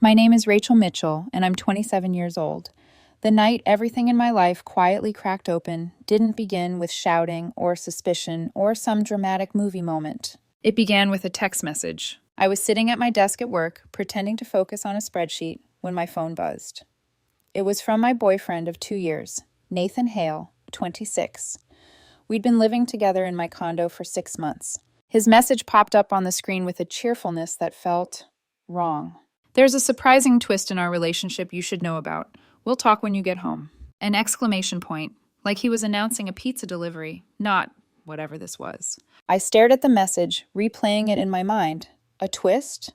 My name is Rachel Mitchell, and I'm 27 years old. The night everything in my life quietly cracked open didn't begin with shouting or suspicion or some dramatic movie moment. It began with a text message. I was sitting at my desk at work, pretending to focus on a spreadsheet, when my phone buzzed. It was from my boyfriend of 2 years, Nathan Hale, 26. We'd been living together in my condo for 6 months. His message popped up on the screen with a cheerfulness that felt wrong. There's a surprising twist in our relationship you should know about. We'll talk when you get home. An exclamation point, like he was announcing a pizza delivery, not whatever this was. I stared at the message, replaying it in my mind. A twist?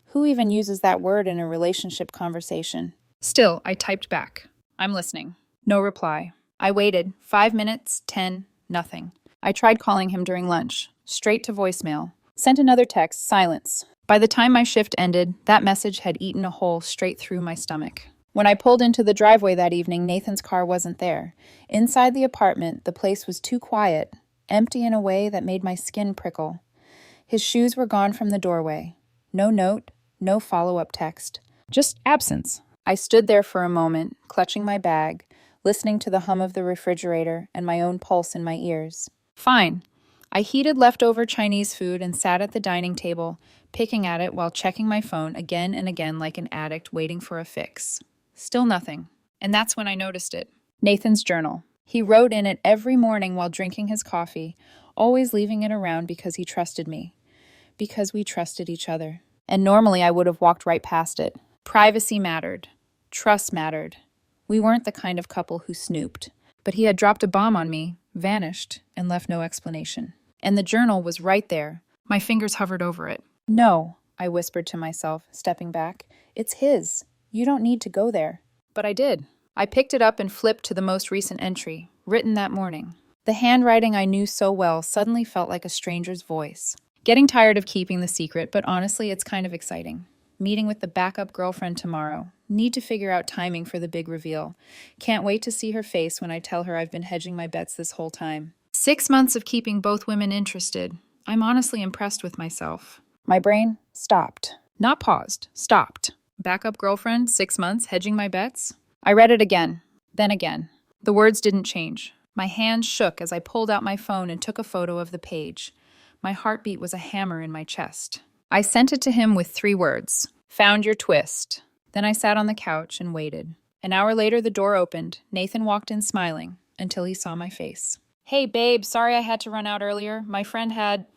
Who even uses that word in a relationship conversation? Still, I typed back. I'm listening. No reply. I waited. 5 minutes, 10, nothing. I tried calling him during lunch. Straight to voicemail. Sent another text, silence. By the time my shift ended, that message had eaten a hole straight through my stomach. When I pulled into the driveway that evening, Nathan's car wasn't there. Inside the apartment, the place was too quiet, empty in a way that made my skin prickle. His shoes were gone from the doorway. No note, no follow-up text. Just absence. I stood there for a moment, clutching my bag, listening to the hum of the refrigerator and my own pulse in my ears. Fine. I heated leftover Chinese food and sat at the dining table, picking at it while checking my phone again and again like an addict waiting for a fix. Still nothing. And that's when I noticed it. Nathan's journal. He wrote in it every morning while drinking his coffee, always leaving it around because he trusted me. Because we trusted each other. And normally I would have walked right past it. Privacy mattered. Trust mattered. We weren't the kind of couple who snooped. But he had dropped a bomb on me, vanished, and left no explanation. And the journal was right there. My fingers hovered over it. No, I whispered to myself, stepping back. It's his. You don't need to go there. But I did. I picked it up and flipped to the most recent entry, written that morning. The handwriting I knew so well suddenly felt like a stranger's voice. Getting tired of keeping the secret, but honestly, it's kind of exciting. Meeting with the backup girlfriend tomorrow. Need to figure out timing for the big reveal. Can't wait to see her face when I tell her I've been hedging my bets this whole time. 6 months of keeping both women interested. I'm honestly impressed with myself. My brain stopped. Not paused, stopped. Backup girlfriend, 6 months, hedging my bets? I read it again, then again. The words didn't change. My hands shook as I pulled out my phone and took a photo of the page. My heartbeat was a hammer in my chest. I sent it to him with 3 words. Found your twist. Then I sat on the couch and waited. An hour later, the door opened. Nathan walked in smiling until he saw my face. Hey, babe, sorry I had to run out earlier. My friend had...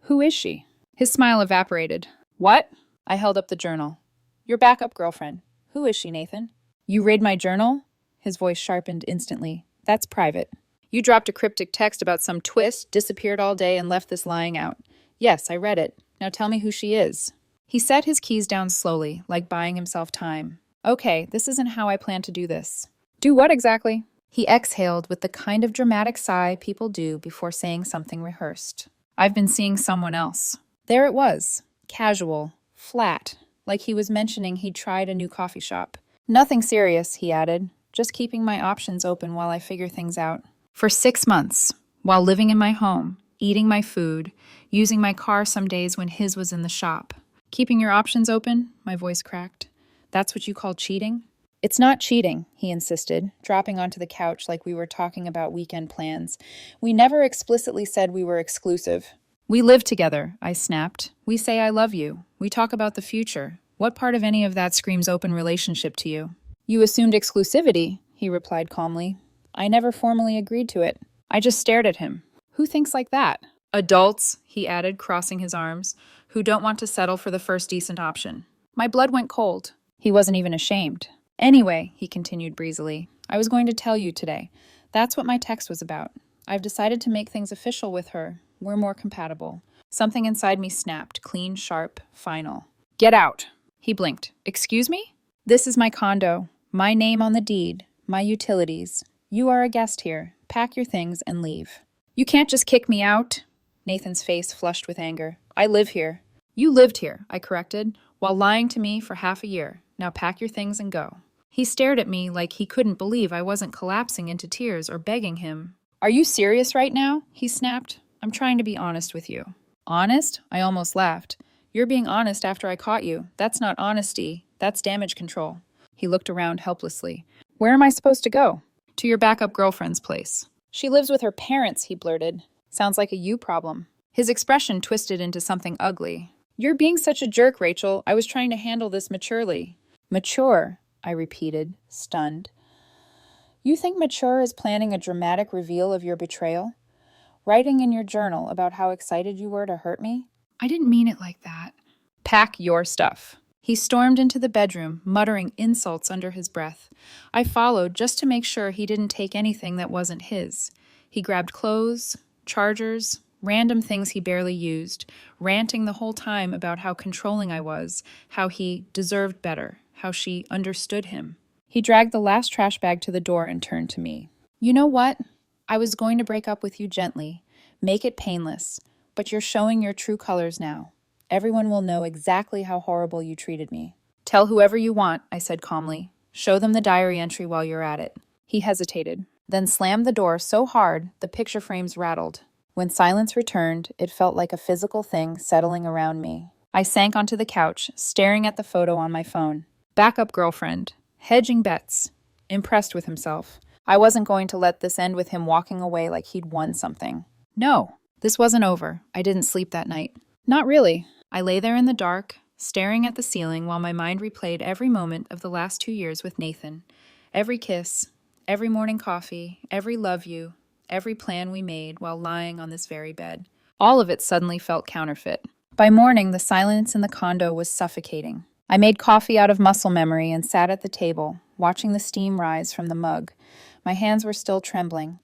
Who is she? His smile evaporated. What? I held up the journal. Your backup girlfriend. Who is she, Nathan? You read my journal? His voice sharpened instantly. That's private. You dropped a cryptic text about some twist, disappeared all day, and left this lying out. Yes, I read it. Now tell me who she is. He set his keys down slowly, like buying himself time. Okay, this isn't how I plan to do this. Do what exactly? He exhaled with the kind of dramatic sigh people do before saying something rehearsed. I've been seeing someone else. There it was. Casual. Flat. Like he was mentioning he'd tried a new coffee shop. Nothing serious, he added. Just keeping my options open while I figure things out. For 6 months, while living in my home, eating my food, using my car some days when his was in the shop. Keeping your options open? My voice cracked. That's what you call cheating? It's not cheating, he insisted, dropping onto the couch like we were talking about weekend plans. We never explicitly said we were exclusive. We live together, I snapped. We say I love you. We talk about the future. What part of any of that screams open relationship to you? You assumed exclusivity, he replied calmly. I never formally agreed to it. I just stared at him. Who thinks like that? Adults, he added, crossing his arms, who don't want to settle for the first decent option. My blood went cold. He wasn't even ashamed. Anyway, he continued breezily, I was going to tell you today. That's what my text was about. I've decided to make things official with her. We're more compatible. Something inside me snapped, clean, sharp, final. Get out. He blinked. Excuse me? This is my condo. My name on the deed. My utilities. You are a guest here. Pack your things and leave. You can't just kick me out. Nathan's face flushed with anger. I live here. You lived here, I corrected, while lying to me for half a year. Now pack your things and go. He stared at me like he couldn't believe I wasn't collapsing into tears or begging him. Are you serious right now? He snapped. I'm trying to be honest with you. Honest? I almost laughed. You're being honest after I caught you. That's not honesty. That's damage control. He looked around helplessly. Where am I supposed to go? To your backup girlfriend's place. She lives with her parents, he blurted. Sounds like a you problem. His expression twisted into something ugly. You're being such a jerk, Rachel. I was trying to handle this maturely. Mature, I repeated, stunned. You think mature is planning a dramatic reveal of your betrayal? Writing in your journal about how excited you were to hurt me? I didn't mean it like that. Pack your stuff. He stormed into the bedroom, muttering insults under his breath. I followed just to make sure he didn't take anything that wasn't his. He grabbed clothes, chargers, random things he barely used, ranting the whole time about how controlling I was, how he deserved better, how she understood him. He dragged the last trash bag to the door and turned to me. You know what? I was going to break up with you gently, make it painless, but you're showing your true colors now. Everyone will know exactly how horrible you treated me. Tell whoever you want, I said calmly. Show them the diary entry while you're at it. He hesitated, then slammed the door so hard the picture frames rattled. When silence returned, it felt like a physical thing settling around me. I sank onto the couch, staring at the photo on my phone. Backup girlfriend. Hedging bets. Impressed with himself. I wasn't going to let this end with him walking away like he'd won something. No, this wasn't over. I didn't sleep that night. Not really. I lay there in the dark, staring at the ceiling while my mind replayed every moment of the last 2 years with Nathan. Every kiss, every morning coffee, every love you, every plan we made while lying on this very bed. All of it suddenly felt counterfeit. By morning, the silence in the condo was suffocating. I made coffee out of muscle memory and sat at the table, watching the steam rise from the mug. My hands were still trembling.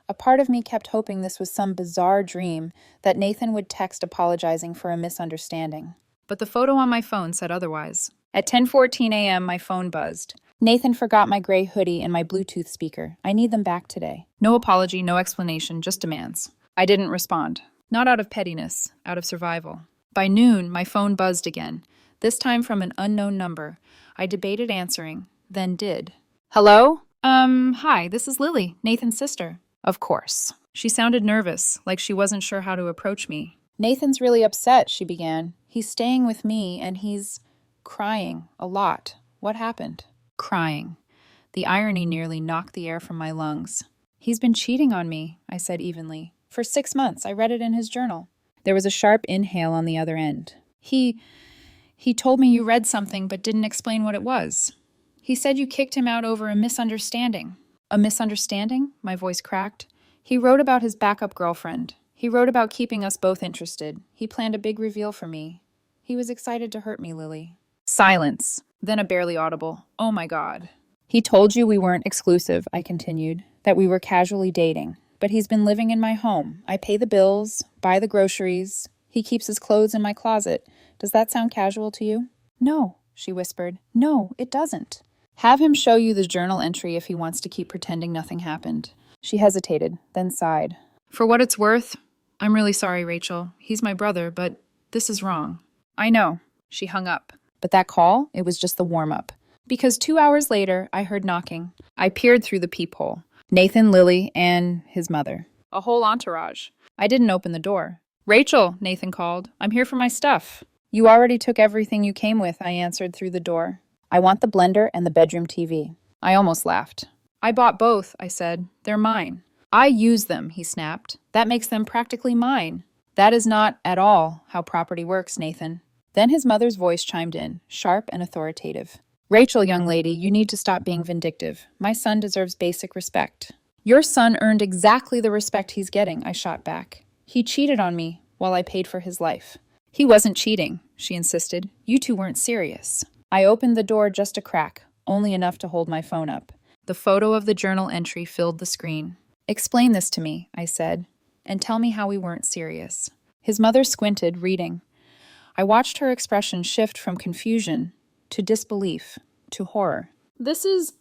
A part of me kept hoping this was some bizarre dream, that Nathan would text apologizing for a misunderstanding. But the photo on my phone said otherwise. At 10:14 a.m., my phone buzzed. Nathan forgot my gray hoodie and my Bluetooth speaker. I need them back today. No apology, no explanation, just demands. I didn't respond. Not out of pettiness, out of survival. By noon, my phone buzzed again, this time from an unknown number. I debated answering, then did. Hello? Hi, this is Lily, Nathan's sister. Of course. She sounded nervous, like she wasn't sure how to approach me. Nathan's really upset, she began. He's staying with me, and he's crying a lot. What happened? Crying. The irony nearly knocked the air from my lungs. He's been cheating on me, I said evenly. For 6 months, I read it in his journal. There was a sharp inhale on the other end. He told me you read something but didn't explain what it was. He said you kicked him out over a misunderstanding. A misunderstanding? My voice cracked. He wrote about his backup girlfriend. He wrote about keeping us both interested. He planned a big reveal for me. He was excited to hurt me, Lily. Silence. Then a barely audible, oh my God. He told you we weren't exclusive, I continued, that we were casually dating. But he's been living in my home. I pay the bills, buy the groceries. He keeps his clothes in my closet. Does that sound casual to you? No, she whispered. No, it doesn't. Have him show you the journal entry if he wants to keep pretending nothing happened. She hesitated, then sighed. For what it's worth, I'm really sorry, Rachel. He's my brother, but this is wrong. I know. She hung up. But that call, it was just the warm-up. Because 2 hours later, I heard knocking. I peered through the peephole. Nathan, Lily, and his mother. A whole entourage. I didn't open the door. Rachel, Nathan called. I'm here for my stuff. You already took everything you came with, I answered through the door. I want the blender and the bedroom TV. I almost laughed. I bought both, I said. They're mine. I use them, he snapped. That makes them practically mine. That is not at all how property works, Nathan. Then his mother's voice chimed in, sharp and authoritative. Rachel, young lady, you need to stop being vindictive. My son deserves basic respect. Your son earned exactly the respect he's getting, I shot back. He cheated on me while I paid for his life. He wasn't cheating, she insisted. You two weren't serious. I opened the door just a crack, only enough to hold my phone up. The photo of the journal entry filled the screen. Explain this to me, I said, and tell me how we weren't serious. His mother squinted, reading. I watched her expression shift from confusion to disbelief, to horror. This is...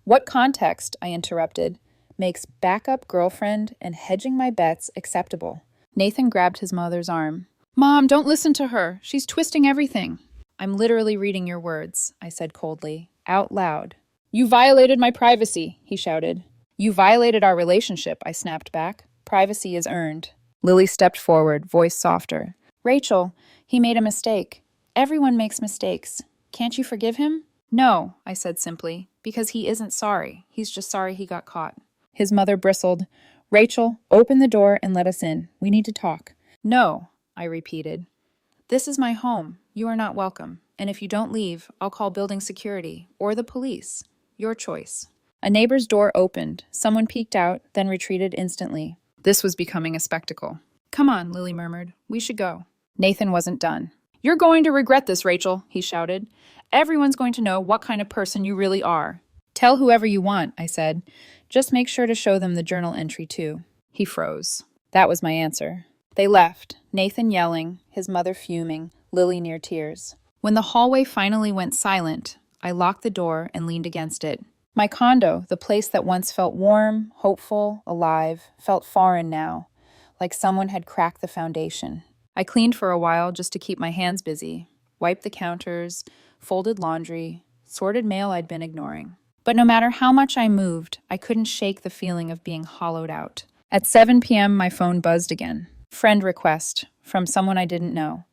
What context, I interrupted, makes backup girlfriend and hedging my bets acceptable? Nathan grabbed his mother's arm. Mom, don't listen to her. She's twisting everything. I'm literally reading your words, I said coldly, out loud. You violated my privacy, he shouted. You violated our relationship, I snapped back. Privacy is earned. Lily stepped forward, voice softer. Rachel, he made a mistake. Everyone makes mistakes. Can't you forgive him? No, I said simply, because he isn't sorry. He's just sorry he got caught. His mother bristled. Rachel, open the door and let us in. We need to talk. No, I repeated. This is my home. You are not welcome. And if you don't leave, I'll call building security or the police. Your choice. A neighbor's door opened. Someone peeked out, then retreated instantly. This was becoming a spectacle. Come on, Lily murmured. We should go. Nathan wasn't done. You're going to regret this, Rachel, he shouted. Everyone's going to know what kind of person you really are. Tell whoever you want, I said. Just make sure to show them the journal entry, too. He froze. That was my answer. They left, Nathan yelling, his mother fuming, Lily near tears. When the hallway finally went silent, I locked the door and leaned against it. My condo, the place that once felt warm, hopeful, alive, felt foreign now, like someone had cracked the foundation. I cleaned for a while just to keep my hands busy, wiped the counters, folded laundry, sorted mail I'd been ignoring. But no matter how much I moved, I couldn't shake the feeling of being hollowed out. At 7 p.m., my phone buzzed again. Friend request from someone I didn't know.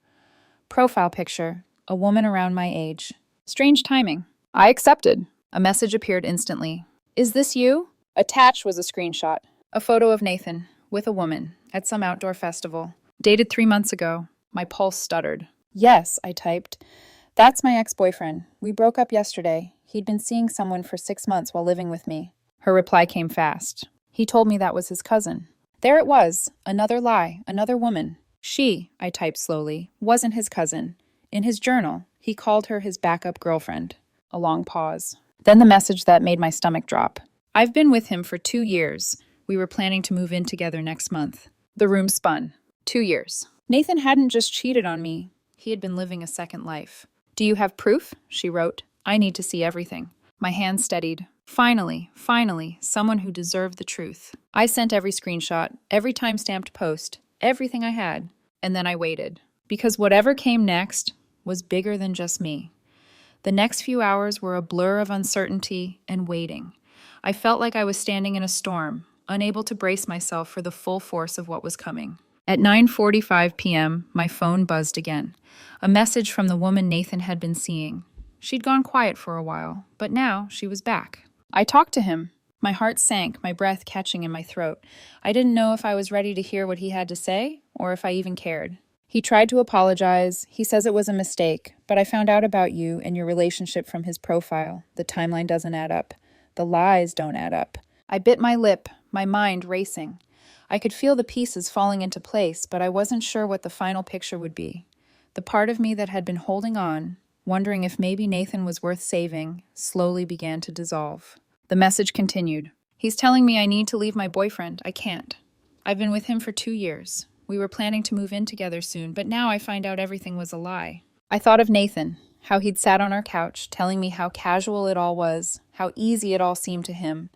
Profile picture, a woman around my age. Strange timing. I accepted. A message appeared instantly. Is this you? Attached was a screenshot. A photo of Nathan, with a woman, at some outdoor festival. Dated 3 months ago. My pulse stuttered. Yes, I typed. That's my ex-boyfriend. We broke up yesterday. He'd been seeing someone for 6 months while living with me. Her reply came fast. He told me that was his cousin. There it was. Another lie. Another woman. She, I typed slowly, wasn't his cousin. In his journal, he called her his backup girlfriend. A long pause. Then the message that made my stomach drop. I've been with him for 2 years. We were planning to move in together next month. The room spun. 2 years. Nathan hadn't just cheated on me. He had been living a second life. Do you have proof? She wrote. I need to see everything. My hand steadied. Finally, someone who deserved the truth. I sent every screenshot, every time-stamped post, everything I had. And then I waited. Because whatever came next was bigger than just me. The next few hours were a blur of uncertainty and waiting. I felt like I was standing in a storm, unable to brace myself for the full force of what was coming. At 9:45 p.m., my phone buzzed again. A message from the woman Nathan had been seeing. She'd gone quiet for a while, but now she was back. I talked to him. My heart sank, my breath catching in my throat. I didn't know if I was ready to hear what he had to say, or if I even cared. He tried to apologize. He says it was a mistake, but I found out about you and your relationship from his profile. The timeline doesn't add up. The lies don't add up. I bit my lip, my mind racing. I could feel the pieces falling into place, but I wasn't sure what the final picture would be. The part of me that had been holding on, wondering if maybe Nathan was worth saving, slowly began to dissolve. The message continued. He's telling me I need to leave my boyfriend. I can't. I've been with him for 2 years. We were planning to move in together soon, but now I find out everything was a lie. I thought of Nathan, how he'd sat on our couch, telling me how casual it all was, how easy it all seemed to him.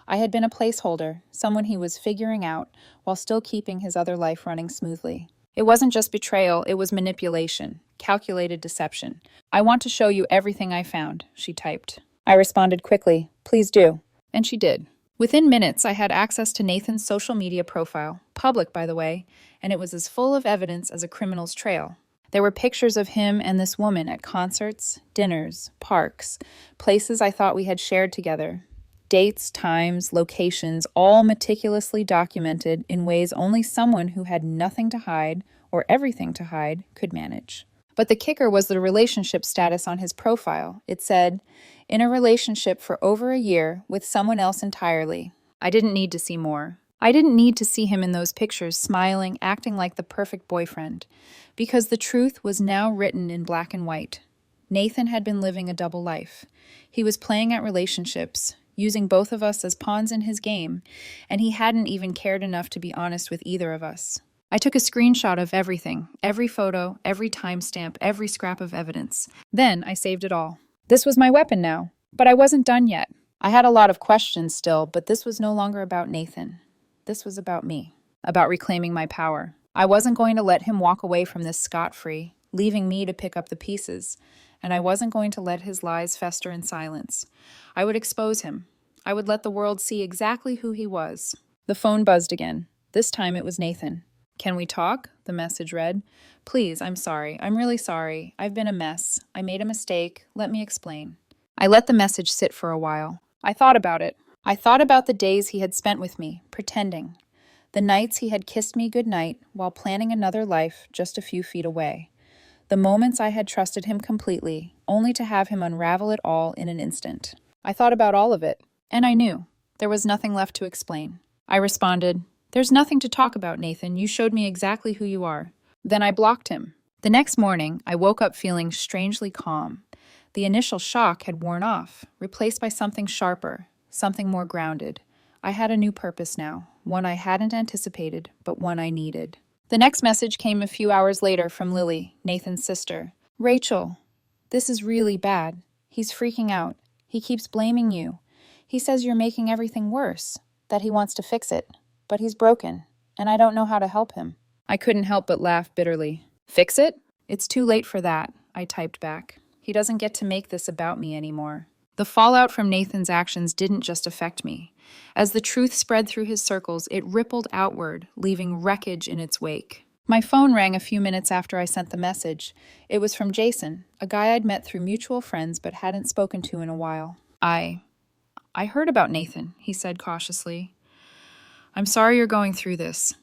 I had been a placeholder, someone he was figuring out, while still keeping his other life running smoothly. It wasn't just betrayal, it was manipulation, calculated deception. I want to show you everything I found, she typed. I responded quickly, please do. And she did. Within minutes, I had access to Nathan's social media profile, public by the way, and it was as full of evidence as a criminal's trail. There were pictures of him and this woman at concerts, dinners, parks, places I thought we had shared together. Dates, times, locations, all meticulously documented in ways only someone who had nothing to hide or everything to hide could manage. But the kicker was the relationship status on his profile. It said, in a relationship for over a year with someone else entirely. I didn't need to see more. I didn't need to see him in those pictures, smiling, acting like the perfect boyfriend, because the truth was now written in black and white. Nathan had been living a double life. He was playing at relationships, using both of us as pawns in his game, and he hadn't even cared enough to be honest with either of us. I took a screenshot of everything, every photo, every timestamp, every scrap of evidence. Then I saved it all. This was my weapon now, but I wasn't done yet. I had a lot of questions still, but this was no longer about Nathan. This was about me, about reclaiming my power. I wasn't going to let him walk away from this scot-free, leaving me to pick up the pieces, and I wasn't going to let his lies fester in silence. I would expose him. I would let the world see exactly who he was. The phone buzzed again. This time it was Nathan. Can we talk? The message read. Please, I'm sorry. I'm really sorry. I've been a mess. I made a mistake. Let me explain. I let the message sit for a while. I thought about it. I thought about the days he had spent with me, pretending. The nights he had kissed me goodnight while planning another life just a few feet away. The moments I had trusted him completely, only to have him unravel it all in an instant. I thought about all of it, and I knew. There was nothing left to explain. I responded, There's nothing to talk about, Nathan. You showed me exactly who you are. Then I blocked him. The next morning, I woke up feeling strangely calm. The initial shock had worn off, replaced by something sharper, something more grounded. I had a new purpose now, one I hadn't anticipated, but one I needed. The next message came a few hours later from Lily, Nathan's sister. Rachel, this is really bad. He's freaking out. He keeps blaming you. He says you're making everything worse, that he wants to fix it, but he's broken, and I don't know how to help him. I couldn't help but laugh bitterly. Fix it? It's too late for that, I typed back. He doesn't get to make this about me anymore. The fallout from Nathan's actions didn't just affect me. As the truth spread through his circles, it rippled outward, leaving wreckage in its wake. My phone rang a few minutes after I sent the message. It was from Jason, a guy I'd met through mutual friends but hadn't spoken to in a while. I heard about Nathan, he said cautiously. I'm sorry you're going through this.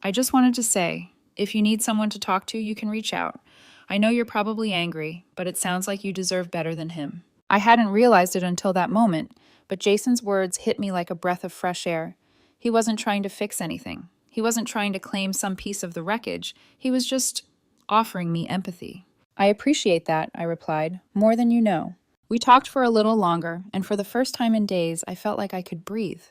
I just wanted to say, if you need someone to talk to, you can reach out. I know you're probably angry, but it sounds like you deserve better than him. I hadn't realized it until that moment, but Jason's words hit me like a breath of fresh air. He wasn't trying to fix anything. He wasn't trying to claim some piece of the wreckage. He was just offering me empathy. I appreciate that, I replied, more than you know. We talked for a little longer, and for the first time in days, I felt like I could breathe.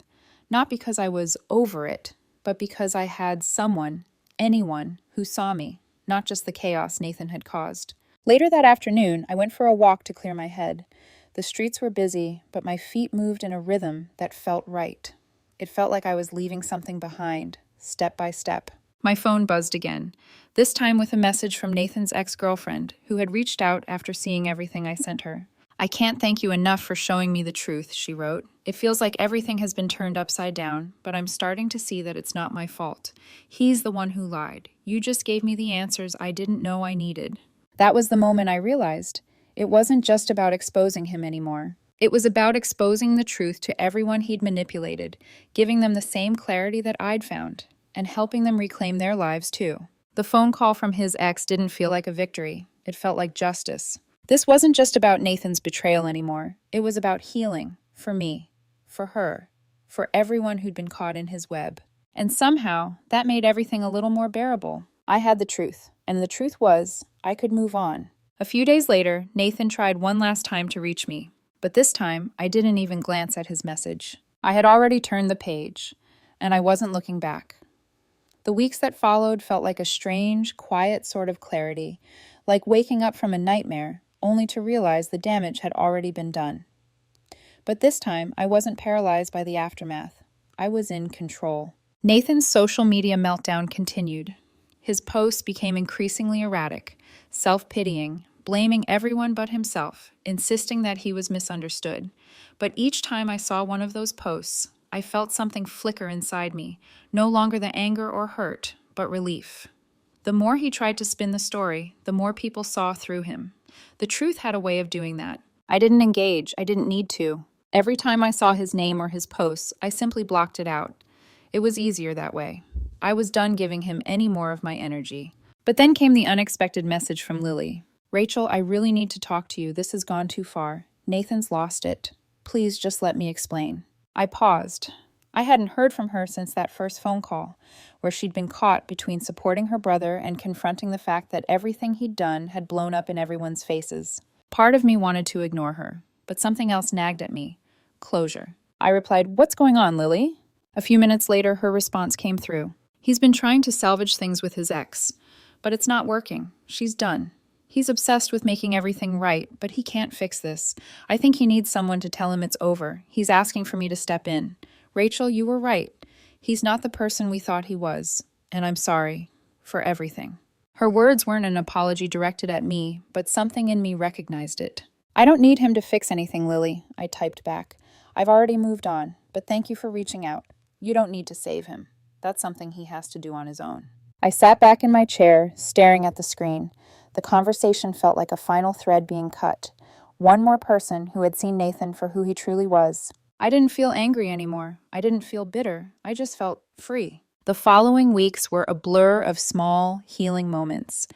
Not because I was over it, but because I had someone, anyone, who saw me, not just the chaos Nathan had caused. Later that afternoon, I went for a walk to clear my head. The streets were busy, but my feet moved in a rhythm that felt right. It felt like I was leaving something behind, step by step. My phone buzzed again, this time with a message from Nathan's ex-girlfriend, who had reached out after seeing everything I sent her. I can't thank you enough for showing me the truth, she wrote. It feels like everything has been turned upside down, but I'm starting to see that it's not my fault. He's the one who lied. You just gave me the answers I didn't know I needed. That was the moment I realized. It wasn't just about exposing him anymore. It was about exposing the truth to everyone he'd manipulated, giving them the same clarity that I'd found, and helping them reclaim their lives too. The phone call from his ex didn't feel like a victory. It felt like justice. This wasn't just about Nathan's betrayal anymore. It was about healing, for me, for her, for everyone who'd been caught in his web. And somehow, that made everything a little more bearable. I had the truth, and the truth was, I could move on. A few days later, Nathan tried one last time to reach me, but this time, I didn't even glance at his message. I had already turned the page, and I wasn't looking back. The weeks that followed felt like a strange, quiet sort of clarity, like waking up from a nightmare, only to realize the damage had already been done. But this time, I wasn't paralyzed by the aftermath. I was in control. Nathan's social media meltdown continued. His posts became increasingly erratic, self-pitying, blaming everyone but himself, insisting that he was misunderstood. But each time I saw one of those posts, I felt something flicker inside me, no longer the anger or hurt, but relief. The more he tried to spin the story, the more people saw through him. The truth had a way of doing that. I didn't engage. I didn't need to. Every time I saw his name or his posts, I simply blocked it out. It was easier that way. I was done giving him any more of my energy. But then came the unexpected message from Lily. Rachel, I really need to talk to you. This has gone too far. Nathan's lost it. Please just let me explain. I paused. I hadn't heard from her since that first phone call, where she'd been caught between supporting her brother and confronting the fact that everything he'd done had blown up in everyone's faces. Part of me wanted to ignore her, but something else nagged at me. Closure. I replied, What's going on, Lily? A few minutes later, her response came through. He's been trying to salvage things with his ex, but it's not working. She's done. He's obsessed with making everything right, but he can't fix this. I think he needs someone to tell him it's over. He's asking for me to step in. Rachel, you were right. He's not the person we thought he was, and I'm sorry for everything. Her words weren't an apology directed at me, but something in me recognized it. I don't need him to fix anything, Lily, I typed back. I've already moved on, but thank you for reaching out. You don't need to save him. That's something he has to do on his own. I sat back in my chair, staring at the screen. The conversation felt like a final thread being cut. One more person who had seen Nathan for who he truly was. I didn't feel angry anymore. I didn't feel bitter. I just felt free. The following weeks were a blur of small, healing moments.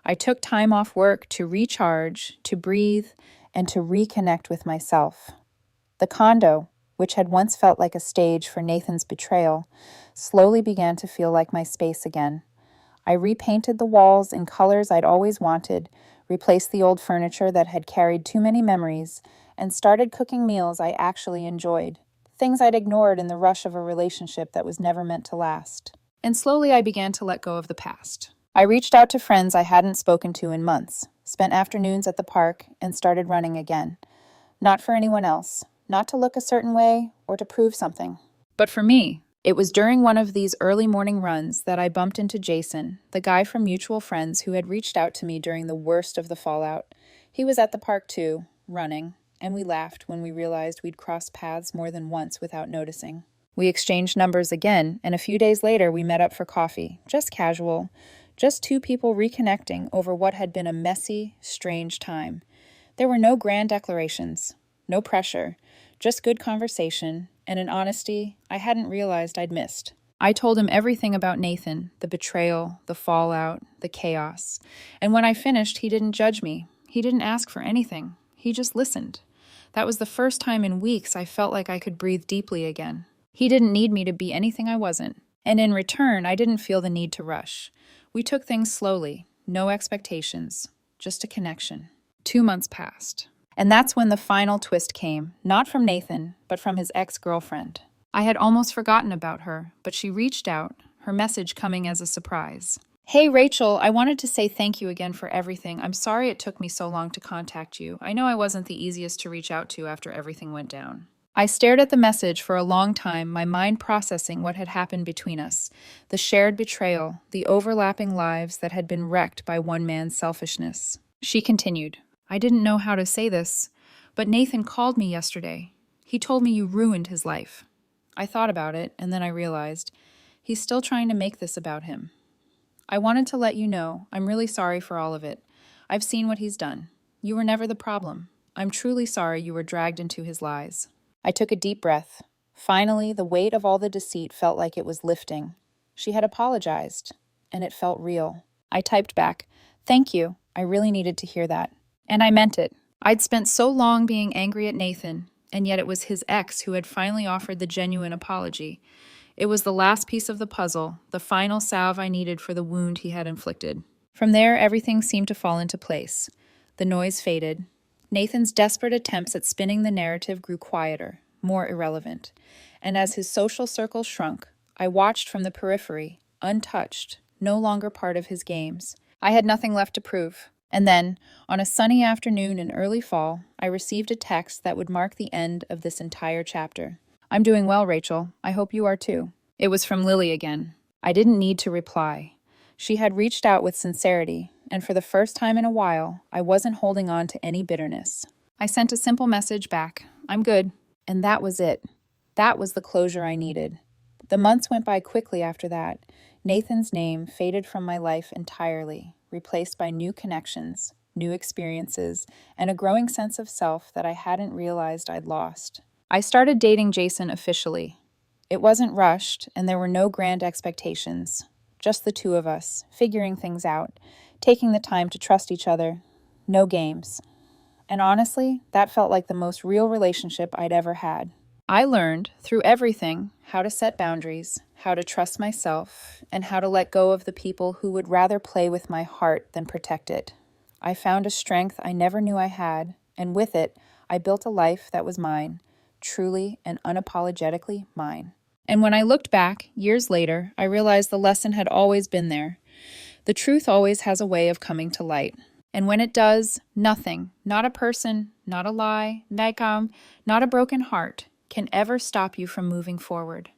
I took time off work to recharge, to breathe, and to reconnect with myself. The condo, which had once felt like a stage for Nathan's betrayal, slowly began to feel like my space again. I repainted the walls in colors I'd always wanted, replaced the old furniture that had carried too many memories, and started cooking meals I actually enjoyed, things I'd ignored in the rush of a relationship that was never meant to last. And slowly I began to let go of the past. I reached out to friends I hadn't spoken to in months, spent afternoons at the park, and started running again. Not for anyone else, not to look a certain way or to prove something, but for me. It was during one of these early morning runs that I bumped into Jason, the guy from mutual friends who had reached out to me during the worst of the fallout. He was at the park too, running, and we laughed when we realized we'd crossed paths more than once without noticing. We exchanged numbers again, and a few days later we met up for coffee, just casual, just two people reconnecting over what had been a messy, strange time. There were no grand declarations, no pressure, just good conversation, and an honesty I hadn't realized I'd missed. I told him everything about Nathan, the betrayal, the fallout, the chaos. And when I finished, he didn't judge me. He didn't ask for anything. He just listened. That was the first time in weeks I felt like I could breathe deeply again. He didn't need me to be anything I wasn't. And in return, I didn't feel the need to rush. We took things slowly, no expectations, just a connection. 2 months passed. And that's when the final twist came, not from Nathan, but from his ex-girlfriend. I had almost forgotten about her, but she reached out, her message coming as a surprise. Hey, Rachel, I wanted to say thank you again for everything. I'm sorry it took me so long to contact you. I know I wasn't the easiest to reach out to after everything went down. I stared at the message for a long time, my mind processing what had happened between us, the shared betrayal, the overlapping lives that had been wrecked by one man's selfishness. She continued. I didn't know how to say this, but Nathan called me yesterday. He told me you ruined his life. I thought about it, and then I realized he's still trying to make this about him. I wanted to let you know I'm really sorry for all of it. I've seen what he's done. You were never the problem. I'm truly sorry you were dragged into his lies. I took a deep breath. Finally, the weight of all the deceit felt like it was lifting. She had apologized, and it felt real. I typed back, "Thank you. I really needed to hear that." And I meant it. I'd spent so long being angry at Nathan, and yet it was his ex who had finally offered the genuine apology. It was the last piece of the puzzle, the final salve I needed for the wound he had inflicted. From there, everything seemed to fall into place. The noise faded. Nathan's desperate attempts at spinning the narrative grew quieter, more irrelevant. And as his social circle shrunk, I watched from the periphery, untouched, no longer part of his games. I had nothing left to prove. And then, on a sunny afternoon in early fall, I received a text that would mark the end of this entire chapter. I'm doing well, Rachel. I hope you are too. It was from Lily again. I didn't need to reply. She had reached out with sincerity, and for the first time in a while, I wasn't holding on to any bitterness. I sent a simple message back, I'm good, and that was it. That was the closure I needed. The months went by quickly after that. Nathan's name faded from my life entirely, replaced by new connections, new experiences, and a growing sense of self that I hadn't realized I'd lost. I started dating Jason officially. It wasn't rushed, and there were no grand expectations. Just the two of us, figuring things out, taking the time to trust each other. No games. And honestly, that felt like the most real relationship I'd ever had. I learned, through everything, how to set boundaries, how to trust myself, and how to let go of the people who would rather play with my heart than protect it. I found a strength I never knew I had, and with it, I built a life that was mine, truly and unapologetically mine. And when I looked back, years later, I realized the lesson had always been there. The truth always has a way of coming to light. And when it does, nothing, not a person, not a lie, not a broken heart, can ever stop you from moving forward.